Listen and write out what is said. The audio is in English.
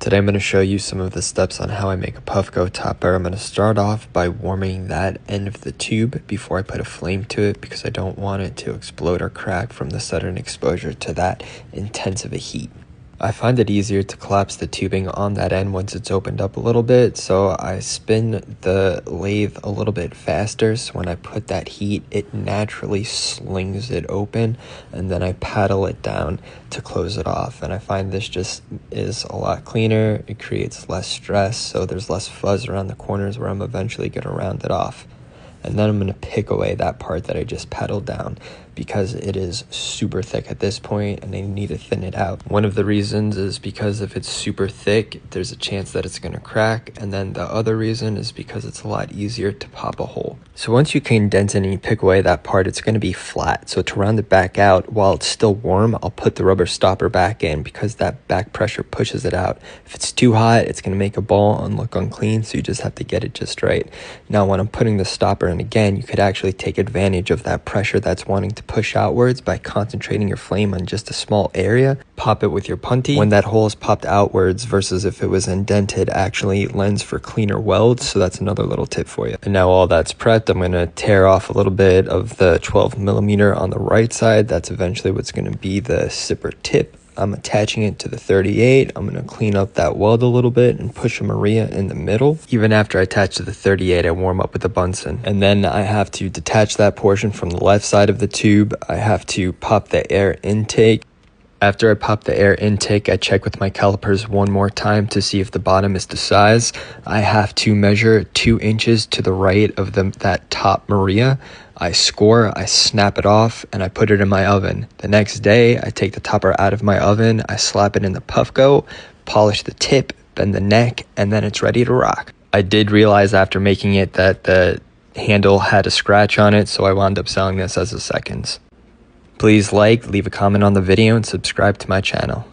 Today I'm going to show you some of the steps on how I make a Puffco topper. I'm going to start off by warming that end of the tube before I put a flame to it because I don't want it to explode or crack from the sudden exposure to that intense of a heat. I find it easier to collapse the tubing on that end once it's opened up a little bit, so I spin the lathe a little bit faster, so when I put that heat it naturally slings it open, and then I paddle it down to close it off. And I find this just is a lot cleaner, it creates less stress, so there's less fuzz around the corners where I'm eventually going to round it off. And then I'm going to pick away that part that I just paddled down because it is super thick at this point and I need to thin it out. One of the reasons is because if it's super thick, there's a chance that it's going to crack. And then the other reason is because it's a lot easier to pop a hole. So once you condense it and you pick away that part, it's going to be flat. So to round it back out while it's still warm, I'll put the rubber stopper back in because that back pressure pushes it out. If it's too hot, it's going to make a ball and look unclean. So you just have to get it just right. Now when I'm putting the stopper in again, you could actually take advantage of that pressure that's wanting to push outwards by concentrating your flame on just a small area. Pop it with your punty. When that hole is popped outwards versus if it was indented, actually lends for cleaner welds. So that's another little tip for you. And now all that's prepped, I'm going to tear off a little bit of the 12mm on the right side. That's eventually what's going to be the zipper tip. I'm attaching it to the 38. I'm going to clean up that weld a little bit and push a Maria in the middle. Even after I attach to the 38, I warm up with the Bunsen. And then I have to detach that portion from the left side of the tube. I have to pop the air intake. After I pop the air intake, I check with my calipers one more time to see if the bottom is the size. I have to measure 2 inches to the right of that top Maria. I score, I snap it off, and I put it in my oven. The next day, I take the topper out of my oven, I slap it in the Puffco, polish the tip, bend the neck, and then it's ready to rock. I did realize after making it that the handle had a scratch on it, so I wound up selling this as a seconds. Please like, leave a comment on the video, and subscribe to my channel.